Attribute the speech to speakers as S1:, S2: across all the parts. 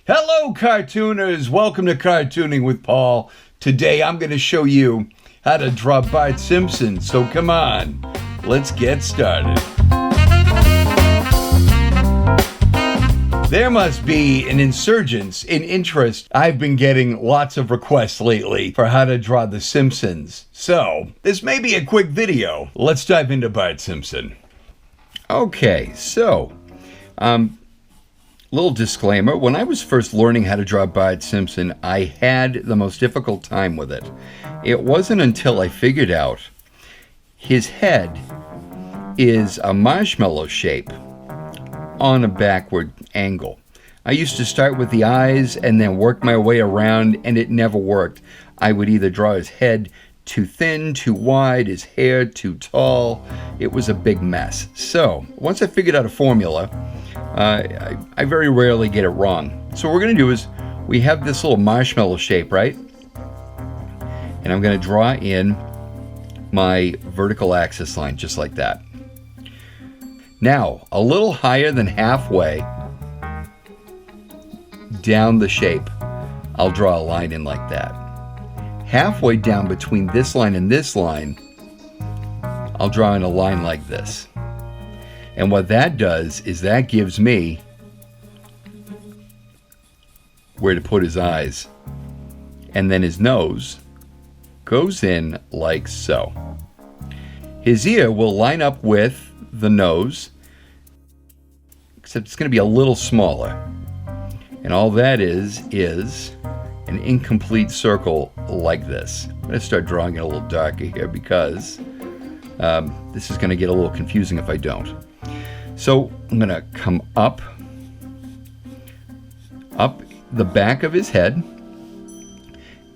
S1: Hello, cartooners! Welcome to Cartooning with Paul. Today I'm going to show you how to draw Bart Simpson, so come on, let's get started. There must be an insurgence in interest. I've been getting lots of requests lately for how to draw the Simpsons. So, this may be a quick video. Let's dive into Bart Simpson. Okay, so, little disclaimer, when I was first learning how to draw Bart Simpson, I had the most difficult time with it. It wasn't until I figured out his head is a marshmallow shape on a backward angle. I used to start with the eyes and then work my way around, and it never worked. I would either draw his head too thin, too wide, his hair too tall. It was a big mess. So, once I figured out a formula, I very rarely get it wrong. So what we're going to do is, we have this little marshmallow shape, right? And I'm going to draw in my vertical axis line, just like that. Now, a little higher than halfway down the shape, I'll draw a line in like that. Halfway down between this line and this line, I'll draw in a line like this. And what that does is that gives me where to put his eyes. And then his nose goes in like so. His ear will line up with the nose, except it's going to be a little smaller. And all that is an incomplete circle like this. I'm going to start drawing it a little darker here because this is going to get a little confusing if I don't. So I'm going to come up the back of his head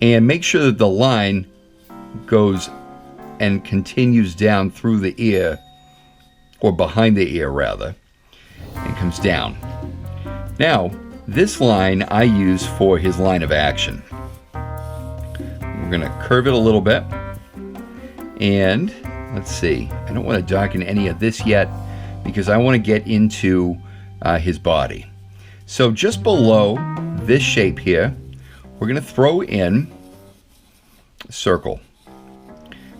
S1: and make sure that the line goes and continues down through the ear, or behind the ear rather, and comes down. Now, this line I use for his line of action. We're going to curve it a little bit, and let's see, I don't want to darken any of this yet because I want to get into his body. So just below this shape here, we're going to throw in a circle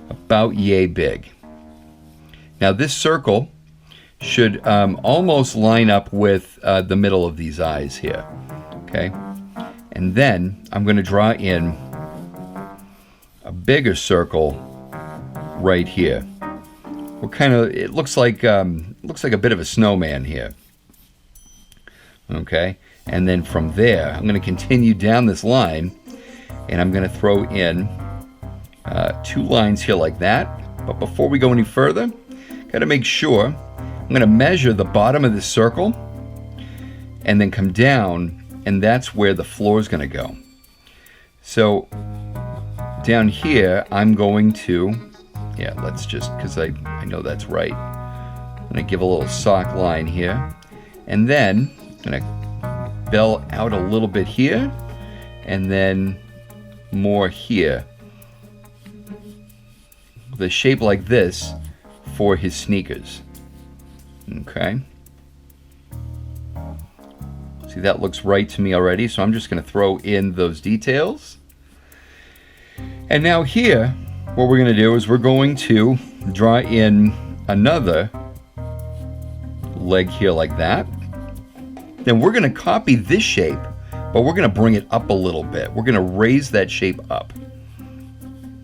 S1: about yay big. Now this circle should almost line up with the middle of these eyes here, okay? And then I'm going to draw in a bigger circle right here. It looks like a bit of a snowman here. Okay, and then from there, I'm going to continue down this line, and I'm going to throw in two lines here like that. But before we go any further, got to make sure I'm going to measure the bottom of this circle, and then come down, and that's where the floor is going to go. So down here, I'm going to, let's just, because I know that's right. I'm going to give a little sock line here. And then I'm going to bell out a little bit here. And then more here. The shape like this for his sneakers. Okay. See, that looks right to me already. So I'm just going to throw in those details. And now here, what we're going to do is we're going to draw in another leg here like that. Then we're going to copy this shape, but we're going to bring it up a little bit. We're going to raise that shape up.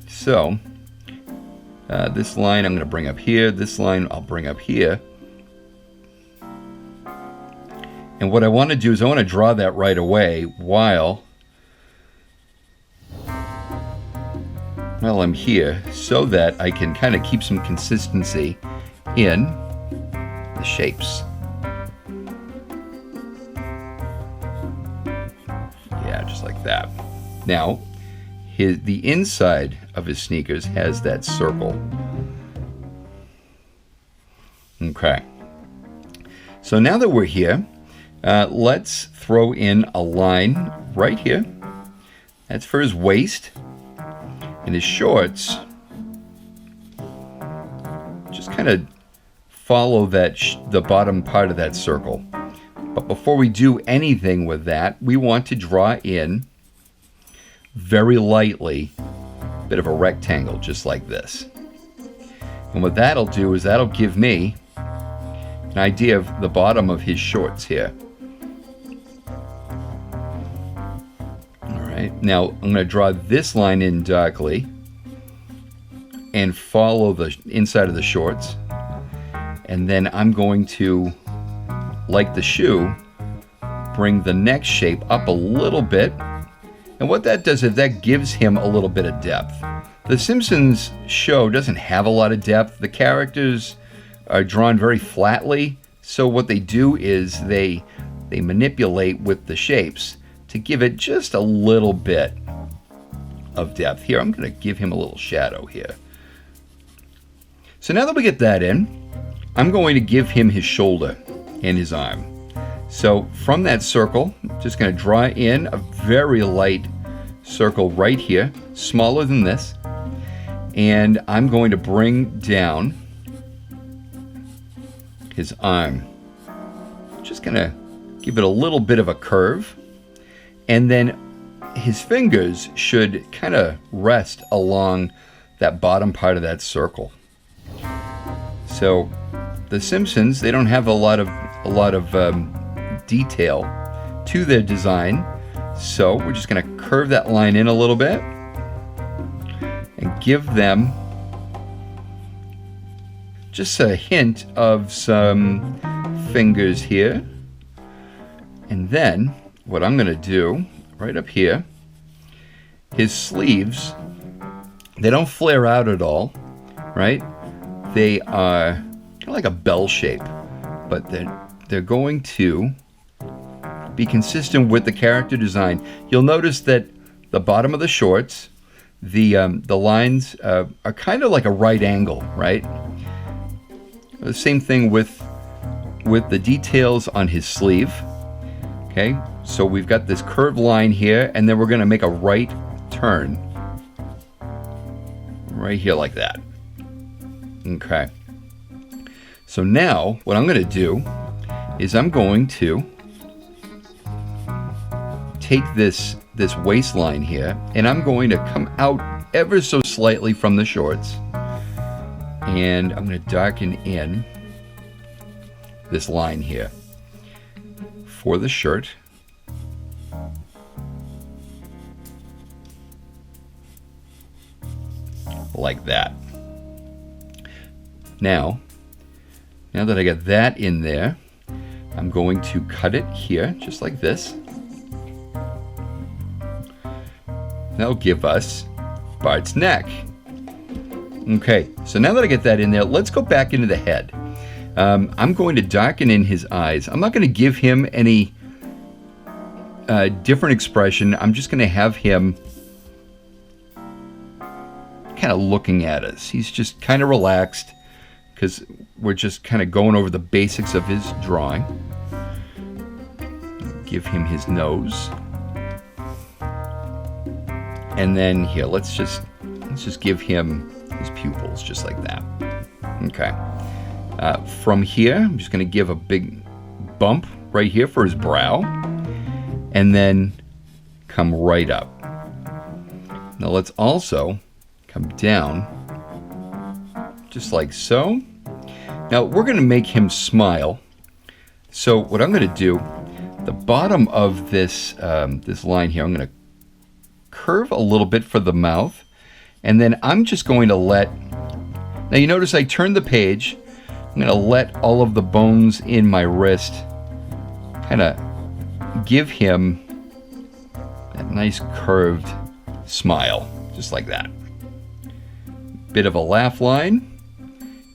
S1: So this line I'm going to bring up here. This line I'll bring up here. And what I want to do is I want to draw that right away while I'm here, so that I can kind of keep some consistency in the shapes. Yeah, just like that. Now, the inside of his sneakers has that circle. Okay. So now that we're here, let's throw in a line right here. That's for his waist. And his shorts, just kind of follow that the bottom part of that circle. But before we do anything with that, we want to draw in very lightly a bit of a rectangle, just like this. And what that'll do is that'll give me an idea of the bottom of his shorts here. All right, now I'm going to draw this line in darkly and follow the inside of the shorts. And then I'm going to, like the shoe, bring the neck shape up a little bit. And what that does is that gives him a little bit of depth. The Simpsons show doesn't have a lot of depth. The characters are drawn very flatly. So what they do is they manipulate with the shapes to give it just a little bit of depth. Here, I'm going to give him a little shadow here. So now that we get that in, I'm going to give him his shoulder and his arm. So from that circle, I'm just going to draw in a very light circle right here, smaller than this. And I'm going to bring down his arm. Just going to give it a little bit of a curve. And then his fingers should kind of rest along that bottom part of that circle. So the Simpsons, they don't have a lot of detail to their design. So we're just going to curve that line in a little bit and give them just a hint of some fingers here. And then what I'm going to do right up here, his sleeves, they don't flare out at all, right? They are kind of like a bell shape, but they're going to be consistent with the character design. You'll notice that the bottom of the shorts, the lines are kind of like a right angle, right? The same thing with the details on his sleeve. Okay, so we've got this curved line here, and then we're going to make a right turn right here like that. Okay. So now what I'm going to do is I'm going to take this waistline here, and I'm going to come out ever so slightly from the shorts, and I'm going to darken in this line here for the shirt. Like that. Now that I got that in there, I'm going to cut it here, just like this. That'll give us Bart's neck. Okay, so now that I get that in there, let's go back into the head. I'm going to darken in his eyes. I'm not going to give him any different expression. I'm just going to have him kind of looking at us. He's just kind of relaxed because we're just kind of going over the basics of his drawing. Give him his nose. And then here, let's just give him his pupils, just like that. Okay. From here, I'm just going to give a big bump right here for his brow, and then come right up. Now let's also come down, just like so. Now we're going to make him smile. So what I'm going to do, the bottom of this this line here, I'm going to curve a little bit for the mouth, and then I'm just going to let, now you notice I turned the page. I'm going to let all of the bones in my wrist kind of give him that nice curved smile, just like that. Bit of a laugh line,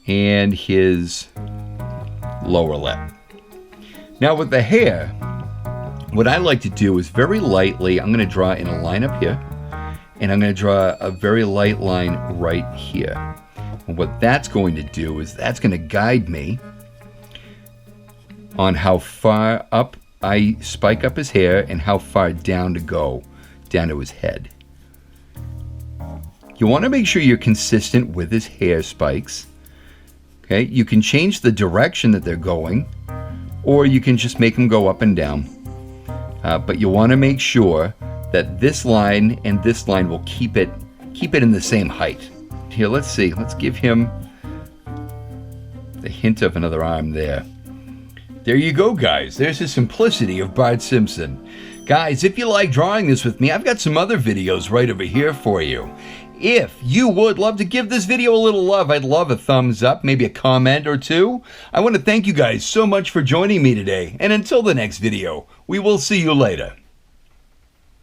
S1: and his lower lip. Now with the hair, what I like to do is very lightly, I'm going to draw in a line up here, and I'm going to draw a very light line right here. And what that's going to do is that's going to guide me on how far up I spike up his hair and how far down to go, down to his head. You want to make sure you're consistent with his hair spikes. Okay, you can change the direction that they're going, or you can just make them go up and down. But you want to make sure that this line and this line will keep it in the same height. Here, let's see. Let's give him the hint of another arm there. There you go, guys. There's the simplicity of Bart Simpson. Guys, if you like drawing this with me, I've got some other videos right over here for you. If you would love to give this video a little love, I'd love a thumbs up, maybe a comment or two. I want to thank you guys so much for joining me today, and until the next video, we will see you later.